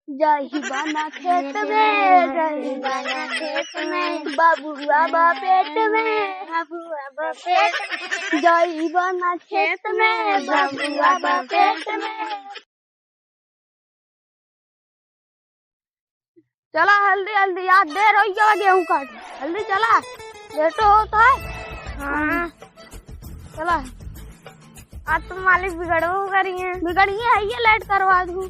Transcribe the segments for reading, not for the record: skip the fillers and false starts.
जाही बाना खेत में, जाही बाना खेत में, बाबुआ बा पेट में, बाबुआ बा पेट में, जाही बाना खेत में, बाबुआ बा पेट में। चला हल्दी हल्दी, याद देर हो गया गेहूं काट, हल्दी चला, लेट होता है। हाँ चला, आज तुम मालिक बिगड़ी है ये लेट करवा दूं।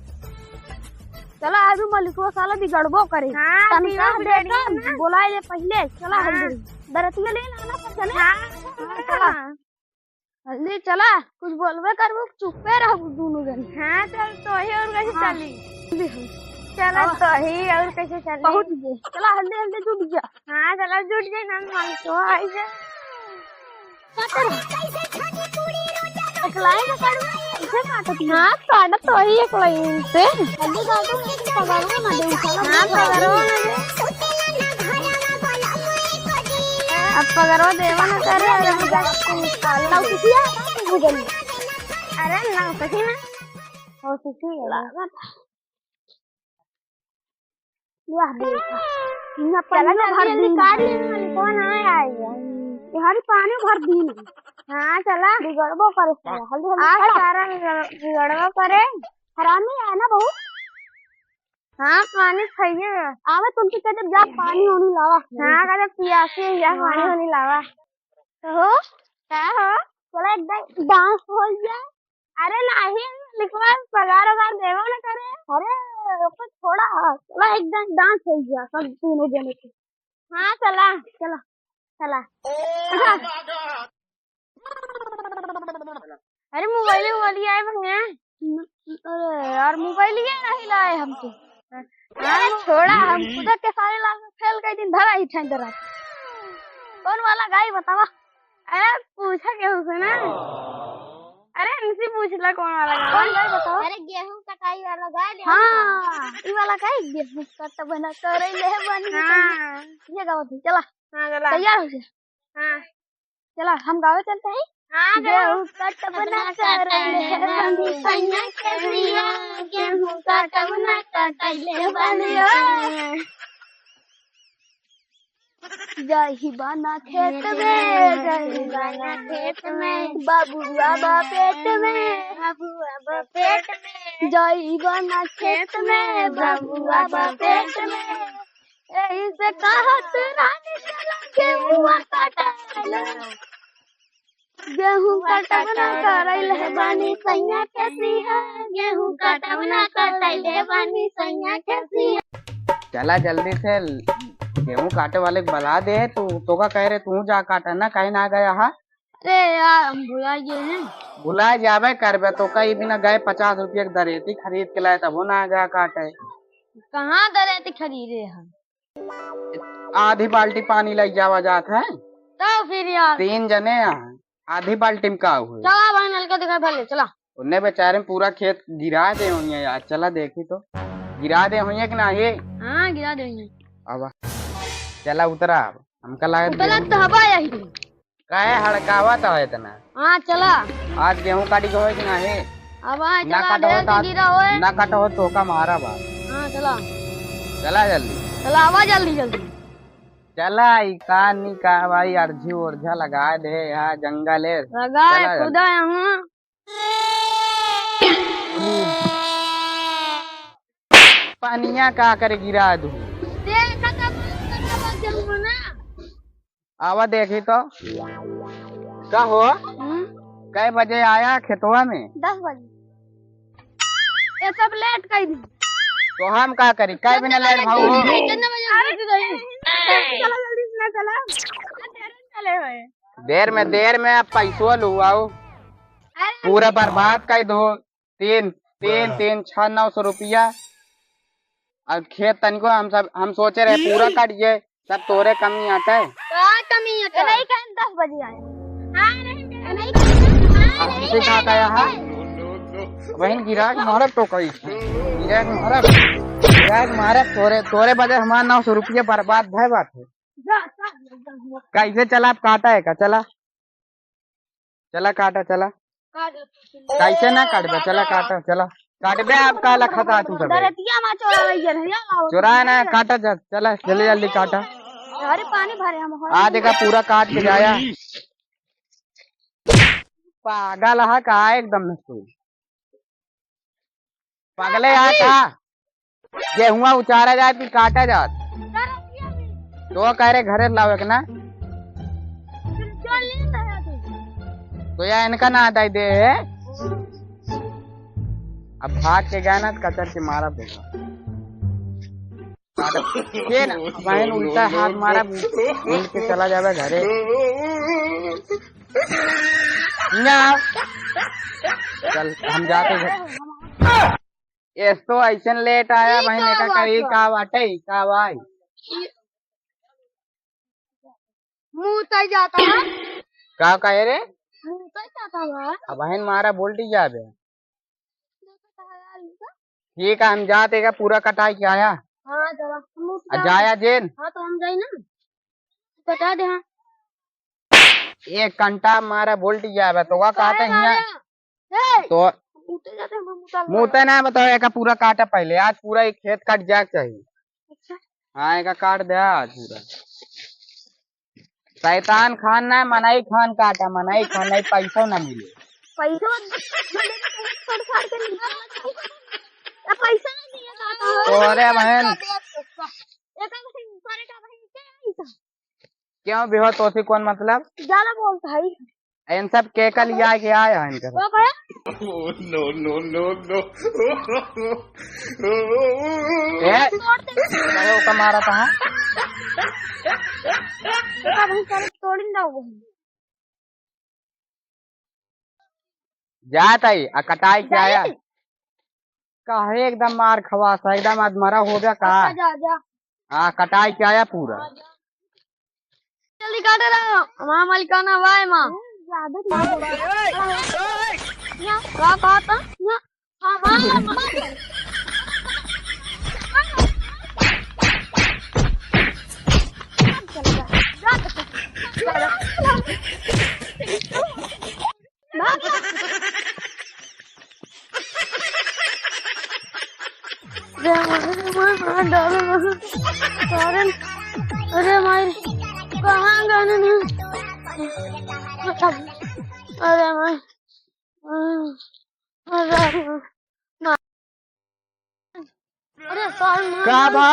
चला आज मलिकवा साला बिगड़बो करे। तनख्वाह देकर बुलाए ले पहले। चला हल्दी दरतिया ले लाना पड़ता। चला हल्दी चला, कुछ बोलबे करबो चुपे रहबो दोनों जन। हाँ चल तो ही और कैसे चली। चला तो ही और कैसे चली पहुंच गए। चला हल्दी हल्दी जुट जा। हाँ चला जुट जाए ना मालिकवा आई जा। एकलाई ना काटू इसे काटत। हां काटत तो ही एकलाई से हल्दी काटू पगारो ना दे। हां पगारो ना दे, अब पगारो देवा ना करे और हम निकाल ना किया गूगल। अरे ना सही ना हो सही लागत यार देखा इना पानी भर दी निकाल ले कौन आया ये हरी पानी भर दी। हाँ चला बिगड़बो करे हल्दी हल्दी सारा बिगड़बो करे। हरामी है ना बहू। हाँ पानी खाइए आवे तुलसी के जब जा पानी होनी लावा। हाँ कहते पियासी जा पानी होनी लावा तो हो क्या हो। चला एकदम डांस हो जाए। अरे नहीं लिखवा पगार वगार देवो ना करे। अरे थोड़ा चला एकदम डांस हो गया सब तीनों जने के। हाँ चला चला चला। अरे मोबाइल वाली आए भैया। अरे यार मोबाइल ये नहीं लाए हम तो। हाँ छोड़ा हम खुद के सारे लाल खेल के दिन धरा ही ठंड रहा। कौन वाला गाय बतावा। अरे पूछा केहू से ना। अरे हमसे पूछ ला कौन वाला गाय। कौन गाय बताओ। अरे गेहूं कटाई वाला गाय। हाँ ये वाला गाय गेहूं कट बना करे ले बनी। हाँ ये गाँव थी चला। हाँ चला तैयार हो जा। हाँ चला हम गाँव चलते हैं। हाँ गेहूं कट बना करे ले बनी सैया के दिया। गेहूं कट बना करे ले बनी। जाही बाना खेत में, जाही बाना खेत में, बाबुआ बा पेट में, बाबुआ बा पेट में, जाही बाना खेत में, बाबुआ बा पेट में। यही से कहत रानी चला गेहूं काटला। गेहूं कटवना करैले बानी सैया के सिया। गेहूं कटवना करैले बानी सैया के सिया। चला जल्दी से गेहूं काटे वाले को बुला दे। तो का कह रहे तू जा काटा ना कहीं ना गया। हाँ अरे यार हम भुला गए हैं। बुला जावे करबे तो कई बिना गए 50 रुपये की दरेती खरीद के लाए तब वो ना गया काटे। कहाँ दरेती खरीदे हम। आधी बाल्टी पानी लग जावा जात है तो फिर यार 3 जने आधी बाल्टी में का हुए। चला भाई नलका दिखा भले चला। उन्हें बेचारे पूरा खेत गिरा दे हुई यार। चला देखी तो गिरा दे हुई कि नहीं। हाँ गिरा देंगे। अब चला उतरा हमका लगा तो हवा यही काहे हड़कावा तो है इतना। हाँ चला आज गेहूं काटी को है कि नहीं। अब ना काटो चला गिरा होए। ना काटो हो तो का मारा बात। हाँ चला चला जल्दी चला आवा जल्दी जल्दी। चला कानी का भाई अर्जी उर्जा लगा दे यहाँ जंगल है लगाए खुदा यहाँ। पानिया का करे गिरा दू। आवा देखी तो का हो कै बजे आया खेतवा में। 10 बजे। ये सब लेट कर दी तो हम का करी कै बिना लेट भाऊ। कितने बजे चला जल्दी से चला। देर में अब पैसो लू आओ पूरा बर्बाद कर दो। 3 900 रुपया और खेत तनिको हम सोचे रहे पूरा काटिए सब तोरे कमी आता है। कमी है नहीं कहीं 10 बजे आए। हाँ नहीं कहा गया है वहीं गिरा मारा तो कई गिरा मारा तोरे बजे हमारा 900 रुपया बर्बाद है बात है। कैसे चला आप काटा है का चला चला काटा चला कैसे ना काट चला काटा चला। काट दे आप काला खाता तू सब दरतिया मा चोरा लइए भैया लाओ चुरा ना काटा जा चला जल्दी जल्दी काटा अरे पानी भरे हम आ देखा पूरा काट के जाया पागल है का एकदम तू पागले यहाँ का गेहुआ उचारा जाए फिर काटा जात तो कह रहे घरे लाओ एक ना तो यार इनका ना आता दे अब भाग के गया ना कचर के मारा देगा ये ना बहन उल्टा हाथ मारा उल्ट के चला जावे घरे ना चल हम जाते घर ये तो ऐसा लेट आया बहन का करी का बाटे का भाई मुंह तय जाता है का कहे रे मुंह तय जाता है अब बहन मारा बोल्टी जाबे ठीक है हम जाते का पूरा कटाई के आया हाँ चला जाया जेन हाँ तो हम जाए ना बता दे हाँ 1 घंटा मारा बोल्टी जाबे तो का कहते हैं तो मुँह ना बताओ एक पूरा काटा पहले आज पूरा एक खेत काट जाए चाहिए अच्छा हाँ एक काट दे आज पूरा शैतान खान ना मनाई खान काटा मनाई खान नहीं पैसा ना मिले पैसा पैसा तो अरे बहन क्यों बेहो तो कौन मतलब ज्यादा बोलता है इन सब के कल के आया है इनका no, no, no, no. का मारा था जाता ही कटाई के आया काहे एकदम मार खवासा एकदम आज मरा हो गया कहा हाँ कटाई के आया पूरा जल्दी काटे रहा हमारा मलिकाना वाय माँ क्या कहता अरे मार कहाँ गाने अरे मैं अरे का बा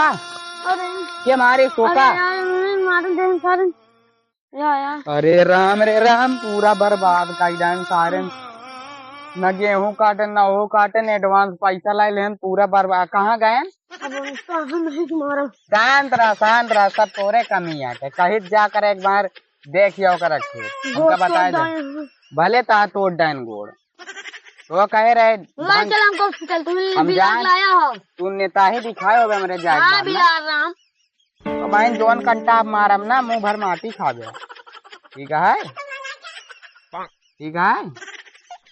अरे के मारे सोका मार दे सारे यार अरे राम पूरा बर्बाद कर डान सारे न गेहूं काटन न हो काटन एडवांस पैसा ला लेन पूरा बर्बाद कहाँ गए शांत रहा सब तोरे कमी है कहीं जाकर एक बार देख कर रखे उनका बताया जाए भले ता तोड़ डाइन गोड़ तो कहे रहे हम लाया हो तू नेता ही दिखाए हो मेरे जाए तो बहन जोन कंटा मारम ना मुंह भर माटी खा गया ठीक है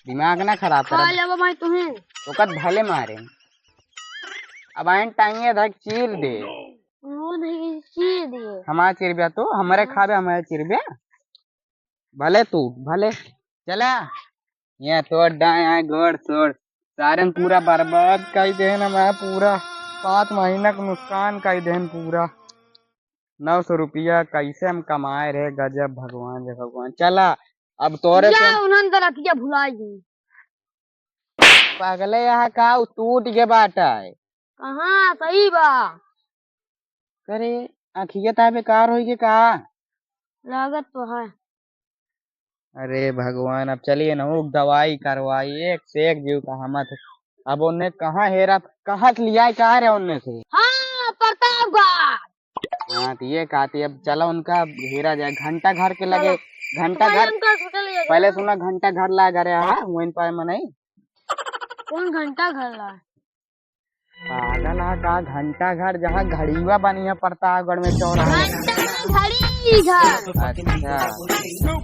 दिमाग ना खराब कर तो कद भले मारे अब आइन टांगे धक चीर दे वो नहीं चीर दिए हमारा चिरबिया तो हमारे खाबे हमारे चिरबिया भले तू भले चला ये तोड़ डाया गोड़ तोड़ सारे पूरा बर्बाद कर देन मैं पूरा 5 महीना का नुकसान कर देन पूरा 900 रुपया कैसे हम कमाए रहे गजब भगवान जय भगवान चला अब तोरे पे भुलाई पागले यहाँ का टूट के बाटा है कहाँ सही बा करे आखिया ता बेकार हो के का लागत तो है अरे भगवान अब चलिए ना वो दवाई करवाई एक से एक जीव का हमत अब उन्हें कहाँ हेरा कहाँ लिया कहा रहे उनने से हाँ प्रतापगढ़ हाँ तो ये कहती अब चलो उनका हेरा जाए घंटा घर के लगे घंटा घर पहले सुना घंटा घर ला जा रहा है वहीं पर मनाई कौन घंटा घर ला पागल है का घंटा घर जहाँ घड़ीवा बनी है प्रतापगढ़ में चौराहा घड़ी घर अच्छा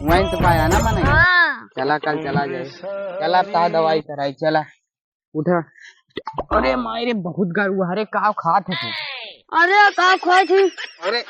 वहीं तो पाया ना मने हाँ चला कल चला जाए चला अब ता दवाई कराई चला उठा अरे मायरे बहुत गरु हरे काव खात है तू अरे का खोई थी अरे